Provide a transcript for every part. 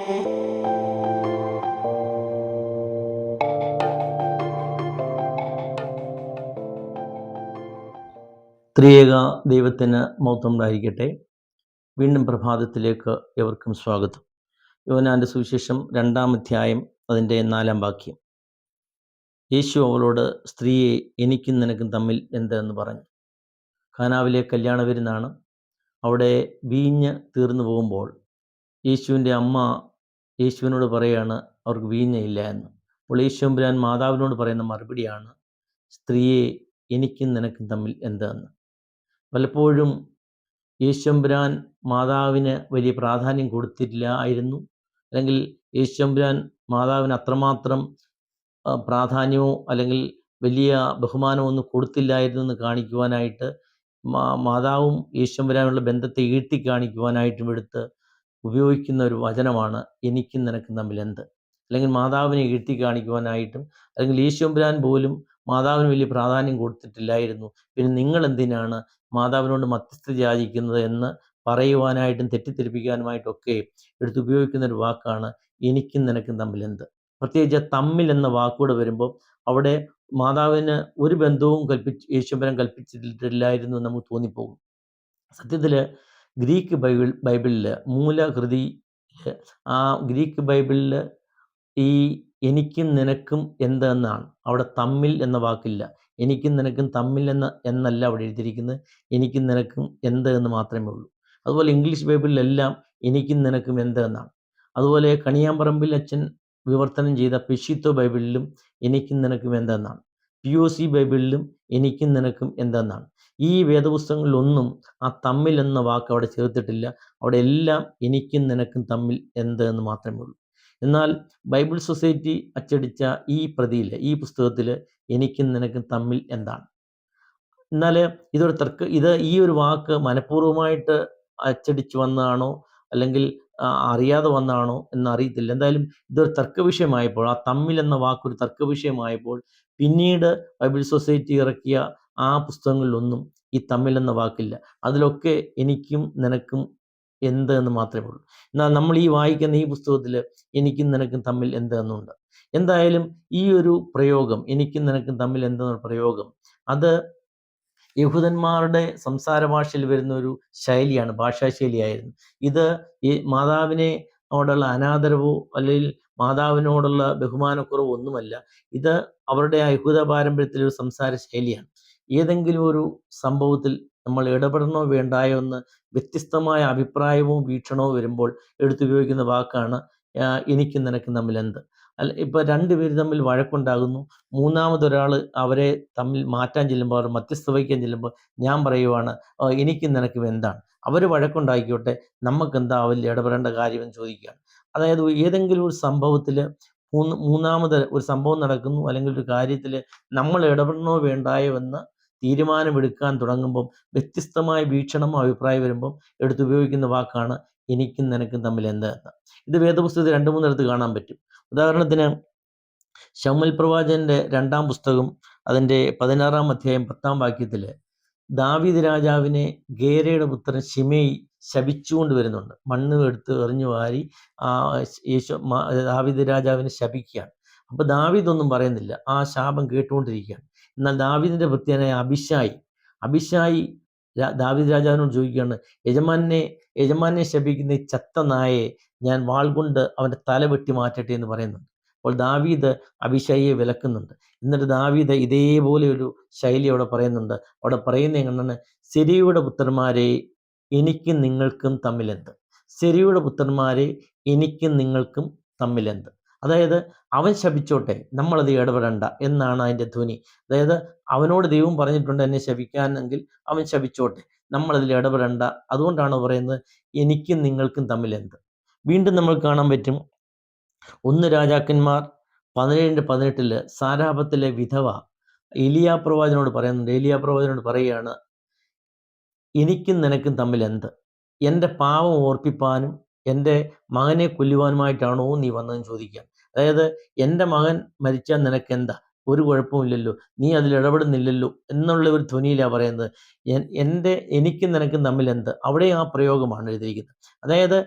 ത്രിയേക ദൈവത്തിന് മഹത്വം ഉണ്ടായിരിക്കട്ടെ. വീണ്ടും പ്രഭാതത്തിലേക്ക് എവർക്കും സ്വാഗതം. യോഹന്നാന്റെ സുവിശേഷം 2-ാം അധ്യായം അതിൻ്റെ 4-ാം വാക്യം. യേശു അവളോട്, സ്ത്രീയെ, എനിക്കും നിനക്കും തമ്മിൽ എന്ത് എന്ന് പറഞ്ഞു. കാനാവിലെ കല്യാണ വിരുന്നാണ്. അവിടെ വീഞ്ഞ് തീർന്നു പോകുമ്പോൾ യേശുവിൻ്റെ അമ്മ യേശുവിനോട് പറയുകയാണ് അവർക്ക് വീഞ്ഞില്ല എന്ന്. അപ്പോൾ യേശുമ്പുരാൻ മാതാവിനോട് പറയുന്ന മറുപടിയാണ്, സ്ത്രീയെ, എനിക്കും നിനക്കും തമ്മിൽ എന്ത് എന്ന്. പലപ്പോഴും യേശുമ്പുരാൻ മാതാവിന് വലിയ പ്രാധാന്യം കൊടുത്തില്ലായിരുന്നു, അല്ലെങ്കിൽ യേശുമ്പുരാൻ മാതാവിന് അത്രമാത്രം പ്രാധാന്യമോ അല്ലെങ്കിൽ വലിയ ബഹുമാനമോ ഒന്നും കൊടുത്തില്ലായിരുന്നു എന്ന് കാണിക്കുവാനായിട്ട് മാതാവും യേശുമ്പുരാനുള്ള ബന്ധത്തെ ഈഴ്ത്തി കാണിക്കുവാനായിട്ടും എടുത്ത് ഉപയോഗിക്കുന്ന ഒരു വചനമാണ് എനിക്കും നിനക്കും തമ്മിൽ എന്ത്. അല്ലെങ്കിൽ മാതാവിനെ ഈഴ്ത്തി കാണിക്കുവാനായിട്ടും, അല്ലെങ്കിൽ യേശുമ്പുരാൻ പോലും മാതാവിന് വലിയ പ്രാധാന്യം കൊടുത്തിട്ടില്ലായിരുന്നു, പിന്നെ നിങ്ങൾ എന്തിനാണ് മാതാവിനോട് മധ്യസ്ഥത യാചിക്കുന്നത് എന്ന് പറയുവാനായിട്ടും തെറ്റിദ്ധരിപ്പിക്കാനുമായിട്ടൊക്കെ ഉപയോഗിക്കുന്ന ഒരു വാക്കാണ് എനിക്കും നിനക്കും തമ്മിൽ എന്ത്. പ്രത്യേകിച്ച് തമ്മിൽ എന്ന വാക്കുകൂടെ വരുമ്പോൾ അവിടെ മാതാവിന് ഒരു ബന്ധവും യേശുമ്പുരാൻ കൽപ്പിച്ചിട്ടില്ലായിരുന്നു എന്ന് നമുക്ക് തോന്നിപ്പോകും. സത്യത്തിൽ ഗ്രീക്ക് ബൈബിളിൽ മൂലകൃതി, ആ ഗ്രീക്ക് ബൈബിളിൽ ഈ എനിക്കും നിനക്കും എന്ത് എന്നാണ്. അവിടെ തമ്മിൽ എന്ന വാക്കില്ല. എനിക്കും നിനക്കും തമ്മിൽ എന്നല്ല അവിടെ എഴുതിയിരിക്കുന്നത്, എനിക്കും നിനക്കും എന്ത് എന്ന് മാത്രമേ ഉള്ളൂ. അതുപോലെ ഇംഗ്ലീഷ് ബൈബിളിലെല്ലാം എനിക്കും നിനക്കും എന്ത് എന്നാണ്. അതുപോലെ കണിയാമ്പറമ്പിൽ അച്ഛൻ വിവർത്തനം ചെയ്ത പെഷിത്തോ ബൈബിളിലും എനിക്കും നിനക്കും എന്തെന്നാണ്. POC ബൈബിളിലും എനിക്കും നിനക്കും എന്തെന്നാണ്. ഈ വേദപുസ്തകങ്ങളിലൊന്നും ആ തമ്മിൽ എന്ന വാക്ക് അവിടെ ചേർത്തിട്ടില്ല. അവിടെ എല്ലാം എനിക്കും നിനക്കും തമ്മിൽ എന്ത് എന്ന് മാത്രമേ ഉള്ളൂ. എന്നാൽ ബൈബിൾ സൊസൈറ്റി അച്ചടിച്ച ഈ പ്രതിയിൽ, ഈ പുസ്തകത്തിൽ എനിക്കും നിനക്കും തമ്മിൽ എന്താണ്. എന്നാൽ ഈ ഒരു വാക്ക് മനഃപൂർവ്വമായിട്ട് അച്ചടിച്ച് വന്നതാണോ അല്ലെങ്കിൽ അറിയാതെ വന്നതാണോ എന്നറിയത്തില്ല. എന്തായാലും ഇതൊരു തർക്കവിഷയമായപ്പോൾ, ആ തമ്മിൽ എന്ന വാക്കൊരു തർക്കവിഷയമായപ്പോൾ പിന്നീട് ബൈബിൾ സൊസൈറ്റി ഇറക്കിയ ആ പുസ്തകങ്ങളിലൊന്നും ഈ തമ്മിൽ എന്ന വാക്കില്ല. അതിലൊക്കെ എനിക്കും നിനക്കും എന്ത് എന്ന് മാത്രമേ ഉള്ളൂ. എന്നാൽ നമ്മൾ ഈ വായിക്കുന്ന ഈ പുസ്തകത്തിൽ എനിക്കും നിനക്കും തമ്മിൽ എന്ത് എന്നുണ്ട്. എന്തായാലും ഈ ഒരു പ്രയോഗം, എനിക്കും നിനക്കും തമ്മിൽ എന്തെന്ന പ്രയോഗം, അത് യഹൂദന്മാരുടെ സംസാര ഭാഷയിൽ വരുന്ന ഒരു ശൈലിയാണ്, ഭാഷാശൈലിയായിരുന്നു. ഇത് ഈ മാതാവിനോടുള്ള അനാദരവോ അല്ലെങ്കിൽ മാതാവിനോടുള്ള ബഹുമാനക്കുറവോ ഒന്നുമല്ല. ഇത് അവരുടെ യഹൂദ പാരമ്പര്യത്തിലൊരു സംസാര ശൈലിയാണ്. ഏതെങ്കിലും ഒരു സംഭവത്തിൽ നമ്മൾ ഇടപെടണോ വേണ്ടായോ എന്ന് വ്യത്യസ്തമായ അഭിപ്രായവും വീക്ഷണവും വരുമ്പോൾ എടുത്തുപയോഗിക്കുന്ന വാക്കാണ് എനിക്കും നിനക്കും തമ്മിൽ എന്ത്. ഇപ്പം രണ്ടുപേര് തമ്മിൽ വഴക്കുണ്ടാകുന്നു, മൂന്നാമതൊരാൾ അവരെ തമ്മിൽ മാറ്റാൻ ചെല്ലുമ്പോൾ, അവർ മധ്യസ്ഥ വഹിക്കാൻ ചെല്ലുമ്പോൾ ഞാൻ പറയുവാണ് എനിക്കും നിനക്കും എന്താണ്. അവർ വഴക്കുണ്ടാക്കിക്കോട്ടെ, നമുക്കെന്താ അവരിൽ ഇടപെടേണ്ട കാര്യമെന്ന് ചോദിക്കുകയാണ്. അതായത് ഏതെങ്കിലും ഒരു സംഭവത്തിൽ മൂന്നാമത് ഒരു സംഭവം നടക്കുന്നു, അല്ലെങ്കിൽ ഒരു കാര്യത്തിൽ നമ്മൾ ഇടപെടണോ വേണ്ടായോ എന്ന് തീരുമാനമെടുക്കാൻ തുടങ്ങുമ്പം വ്യത്യസ്തമായ വീക്ഷണമോ അഭിപ്രായം വരുമ്പം എടുത്തുപയോഗിക്കുന്ന വാക്കാണ് എനിക്കും നിനക്കും തമ്മിൽ എന്ത് എന്ന്. ഇത് വേദപുസ്തകത്തിൽ 2-3 കാണാൻ പറ്റും. ഉദാഹരണത്തിന് ശമൂവേൽ പ്രവാചകന്റെ 2-ാം പുസ്തകം അതിൻ്റെ 16-ാം അധ്യായം 10-ാം വാക്യത്തിൽ ദാവീദ് രാജാവിനെ ഗേരയുടെ പുത്രൻ ശിമെയി ശപിച്ചുകൊണ്ട് വരുന്നുണ്ട്. മണ്ണ് എടുത്ത് എറിഞ്ഞു വാരി ദാവീദ് രാജാവിനെ ശപിക്കുകയാണ്. അപ്പോൾ ദാവീദ് ഒന്നും പറയുന്നില്ല, ആ ശാപം കേട്ടുകൊണ്ടിരിക്കുകയാണ്. എന്നാൽ ദാവീദിന്റെ ഭൃത്യനായ അബിശായി ദാവീദ് രാജാവിനോട് ചോദിക്കുകയാണ്, യജമാനെ ശപിക്കുന്ന ഈ ചത്ത നായെ ഞാൻ വാൾ കൊണ്ട് അവൻ്റെ തല വെട്ടി മാറ്റട്ടെ എന്ന് പറയുന്നുണ്ട്. അപ്പോൾ ദാവീദ് അബിശായിയെ വിലക്കുന്നുണ്ട്. എന്നിട്ട് ദാവീദ് ഇതേപോലെ ഒരു ശൈലി അവിടെ പറയുന്നുണ്ട്. അവിടെ പറയുന്ന എങ്ങനെയാണ്, സെരൂയയുടെ പുത്രന്മാരെ, എനിക്കും നിങ്ങൾക്കും തമ്മിലെന്ത്. സെരൂയയുടെ പുത്രന്മാരെ, എനിക്കും നിങ്ങൾക്കും തമ്മിലെന്ത്. അതായത് അവൻ ശപിച്ചോട്ടെ, നമ്മളത് ഇടപെടണ്ട എന്നാണ് അതിൻ്റെ ധ്വനി. അതായത് അവനോട് ദൈവം പറഞ്ഞിട്ടുണ്ട് എന്നെ ശപിക്കാനെങ്കിൽ അവൻ ശപിച്ചോട്ടെ, നമ്മളതിൽ ഇടപെടണ്ട. അതുകൊണ്ടാണ് പറയുന്നത് എനിക്കും നിങ്ങൾക്കും തമ്മിലെന്ത്. വീണ്ടും നമ്മൾ കാണാൻ പറ്റും 1 രാജാക്കന്മാർ 17:18 സാരാപത്തിലെ വിധവ ഏലിയാ പ്രവാചകനോട് പറയുന്നുണ്ട്. ഏലിയാ പ്രവാചകനോട് പറയുകയാണ്, എനിക്കും നിനക്കും തമ്മിൽ എന്ത്. എൻ്റെ പാവം ഓർപ്പിപ്പാനും എൻ്റെ മകനെ കൊല്ലുവാനുമായിട്ടാണോ നീ വന്നതെന്ന് ചോദിക്കുകയാണ്. അതായത് എൻ്റെ മകൻ മരിച്ചാൽ നിനക്കെന്താ, ഒരു കുഴപ്പമില്ലല്ലോ, നീ അതിൽ ഇടപെടുന്നില്ലല്ലോ എന്നുള്ള ഒരു ധ്വനിയിലാണ് പറയുന്നത്. എനിക്കും നിനക്കും തമ്മിൽ എന്ത്? അവിടെ ആ പ്രയോഗമാണ് എഴുതിയിരിക്കുന്നത്. അതായത്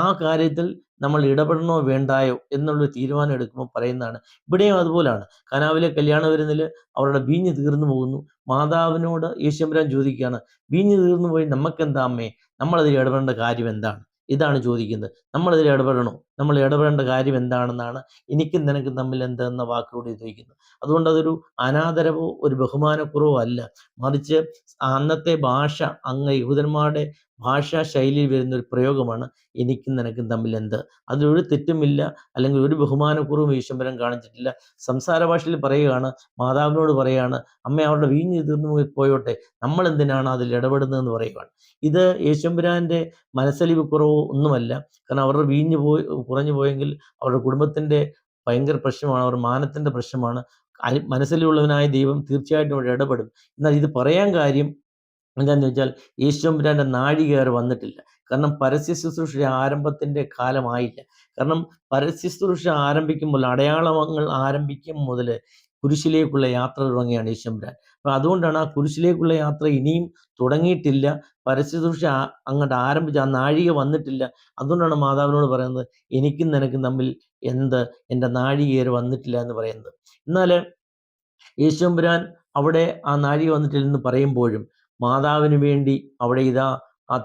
ആ കാര്യത്തിൽ നമ്മൾ ഇടപെടണോ വേണ്ടായോ എന്നുള്ളൊരു തീരുമാനം എടുക്കുമ്പോൾ പറയുന്നതാണ്. ഇവിടെയും അതുപോലാണ്. കാനാവിലെ കല്യാണ വിരുന്നിൽ അവരുടെ വീഞ്ഞ് തീർന്നു പോകുന്നു. മാതാവിനോട് യേശുവമ്പുരാൻ ചോദിക്കുകയാണ്, വീഞ്ഞ് തീർന്നു പോയി നമുക്കെന്താ അമ്മേ? നമ്മളതിൽ ഇടപെടേണ്ട കാര്യം എന്താണ്? ഇതാണ് ചോദിക്കുന്നത്. നമ്മളതിൽ ഇടപെടണോ? നമ്മൾ ഇടപെടേണ്ട കാര്യം എന്താണെന്നാണ് എനിക്കും നിനക്കും തമ്മിൽ എന്ത് എന്ന വാക്കിലൂടെ ചോദിക്കുന്നത്. അതുകൊണ്ട് അതൊരു അനാദരവോ ഒരു ബഹുമാനക്കുറവോ അല്ല. മറിച്ച് അന്നത്തെ ഭാഷ, അങ്ങ് യഹൂദന്മാരുടെ ഭാഷാ ശൈലിയിൽ വരുന്ന ഒരു പ്രയോഗമാണ് എനിക്കും നിനക്കും തമ്മിൽ എന്ത്. അതിലൊരു തെറ്റുമില്ല, അല്ലെങ്കിൽ ഒരു ബഹുമാനക്കുറവും യേശുവമ്പുരാൻ കാണിച്ചിട്ടില്ല. സംസാര ഭാഷയിൽ പറയുകയാണ്, മാതാവിനോട് പറയുകയാണ്, അമ്മേ അവരുടെ വീഞ്ഞ് തീർന്നു പോയോട്ടെ, നമ്മൾ എന്തിനാണ് അതിൽ ഇടപെടുന്നതെന്ന് പറയുകയാണ്. ഇത് യേശുവമ്പുരാൻ്റെ മനസ്സലിവ് കുറവോ ഒന്നുമല്ല. കാരണം അവരുടെ വീഞ്ഞ് കുറഞ്ഞു പോയെങ്കിൽ അവരുടെ കുടുംബത്തിൻ്റെ ഭയങ്കര പ്രശ്നമാണ്, അവരുടെ മാനത്തിൻ്റെ പ്രശ്നമാണ്. മനസ്സിലുള്ളവനായ ദൈവം തീർച്ചയായിട്ടും അവിടെ ഇടപെടും. എന്നാൽ ഇത് പറയാൻ കാര്യം എന്താണെന്ന് വെച്ചാൽ യേശുവമ്പുരാൻ്റെ നാഴികേറെ വന്നിട്ടില്ല. കാരണം പരസ്യ ശുശ്രൂഷയുടെ ആരംഭത്തിൻ്റെ കാലമായില്ല. കാരണം പരസ്യ ശുശ്രൂഷ ആരംഭിക്കുമ്പോൾ, അടയാളങ്ങൾ ആരംഭിക്കും മുതൽ കുരിശിലേക്കുള്ള യാത്ര തുടങ്ങിയാണ് യേശുവമ്പുരാൻ. അപ്പോൾ അതുകൊണ്ടാണ് ആ കുരിശിലേക്കുള്ള യാത്ര ഇനിയും തുടങ്ങിയിട്ടില്ല. പരസ്യ ശുശ്രൂഷ അങ്ങോട്ട് ആരംഭിച്ച ആ നാഴിക വന്നിട്ടില്ല. അതുകൊണ്ടാണ് മാതാവിനോട് പറയുന്നത്, എനിക്കും നിനക്കും തമ്മിൽ എന്ത്? എൻ്റെ നാഴികേറെ വന്നിട്ടില്ല എന്ന് പറയുന്നത്. എന്നാൽ യേശുവമ്പുരാൻ അവിടെ ആ നാഴിക വന്നിട്ടില്ലെന്ന് പറയുമ്പോഴും മാതാവിന് വേണ്ടി അവിടെ ഇതാ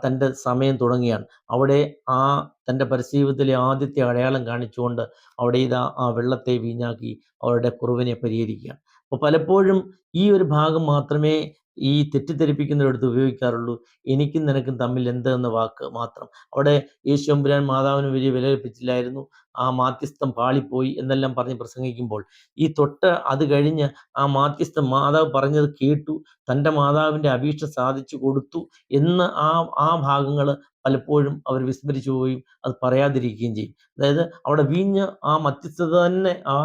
തൻ്റെ സമയം തുടങ്ങിയാണ്. അവിടെ തൻ്റെ പരസ്യജീവിതത്തിലെ ആദ്യത്തെ അടയാളം കാണിച്ചുകൊണ്ട് അവിടെ ഇതാ ആ വെള്ളത്തെ വീഞ്ഞാക്കി അവരുടെ കുറവിനെ പരിഹരിക്കുകയാണ്. അപ്പോൾ പലപ്പോഴും ഈ ഒരു ഭാഗം മാത്രമേ ഈ തെറ്റിദ്ധരിപ്പിക്കുന്നവരടുത്ത് ഉപയോഗിക്കാറുള്ളൂ. എനിക്കും നിനക്കും തമ്മിൽ എന്ത് എന്ന വാക്ക് മാത്രം. അവിടെ യേശുവമ്പുരാൻ മാതാവിന് വലിയ വില കൽപ്പിച്ചില്ലായിരുന്നു, ആ മാധ്യസ്ഥം പാളിപ്പോയി എന്നെല്ലാം പറഞ്ഞ് പ്രസംഗിക്കുമ്പോൾ, ഈ അത് കഴിഞ്ഞ് ആ മാധ്യസ്ഥം മാതാവ് പറഞ്ഞത് കേട്ടു, തൻ്റെ മാതാവിൻ്റെ അപേക്ഷ സാധിച്ചു കൊടുത്തു എന്ന് ആ ഭാഗങ്ങൾ പലപ്പോഴും അവർ വിസ്മരിച്ചു പോവുകയും അത് പറയാതിരിക്കുകയും ചെയ്യും. അതായത് അവിടെ വീഞ്ഞ് ആ മധ്യസ്ഥത തന്നെ ആ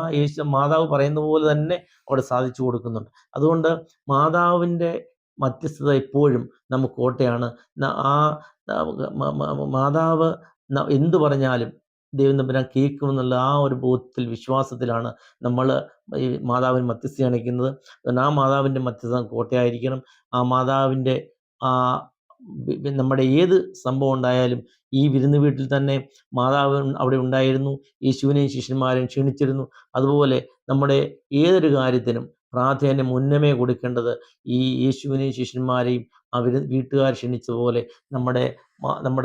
മാതാവ് പറയുന്ന പോലെ തന്നെ അവിടെ സാധിച്ചു കൊടുക്കുന്നുണ്ട്. അതുകൊണ്ട് മാതാവിൻ്റെ മധ്യസ്ഥത എപ്പോഴും നമുക്ക് കോട്ടയാണ്. ആ മാതാവ് എന്തു പറഞ്ഞാലും ദൈവം തമ്പുരാൻ കേൾക്കുമെന്നുള്ള ആ ഒരു ബോധത്തിൽ, വിശ്വാസത്തിലാണ് നമ്മൾ ഈ മാതാവിന് മധ്യസ്ഥ അണയ്ക്കുന്നത്. ആ മാതാവിൻ്റെ മധ്യസ്ഥ കോട്ടയായിരിക്കണം. ആ മാതാവിൻ്റെ നമ്മുടെ ഏത് സംഭവം ഉണ്ടായാലും, ഈ വിരുന്ന് വീട്ടിൽ തന്നെ മാതാവ് അവിടെ ഉണ്ടായിരുന്നു, യേശുവിനെയും ശിഷ്യന്മാരെയും ക്ഷണിച്ചിരുന്നു. അതുപോലെ നമ്മുടെ ഏതൊരു കാര്യത്തിനും പ്രാധാന്യം മുന്നമേ കൊടുക്കേണ്ടത് ഈ യേശുവിനെയും ശിഷ്യന്മാരെയും വീട്ടുകാർ ക്ഷണിച്ച പോലെ നമ്മുടെ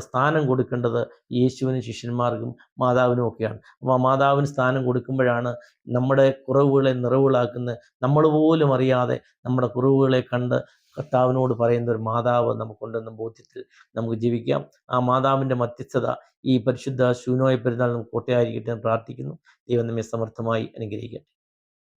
സ്ഥാനം കൊടുക്കേണ്ടത് യേശുവിനും ശിഷ്യന്മാർക്കും മാതാവിനും ഒക്കെയാണ്. അപ്പോൾ ആ മാതാവിന് സ്ഥാനം കൊടുക്കുമ്പോഴാണ് നമ്മുടെ കുറവുകളെ നിറവുകളാക്കുന്നത്. നമ്മൾ പോലും അറിയാതെ നമ്മുടെ കുറവുകളെ കണ്ട് കർത്താവിനോട് പറയുന്ന ഒരു മാതാവ് നമുക്കുണ്ടെന്ന ബോധ്യത്തിൽ നമുക്ക് ജീവിക്കാം. ആ മാതാവിൻ്റെ മധ്യസ്ഥത ഈ പരിശുദ്ധ ശൂനോയ പെരുന്നാൾ നമുക്ക് കോട്ടയായിരിക്കട്ടെ എന്ന് പ്രാർത്ഥിക്കുന്നു. ദൈവം നമ്മെ സമർത്ഥമായി അനുഗ്രഹിക്കട്ടെ.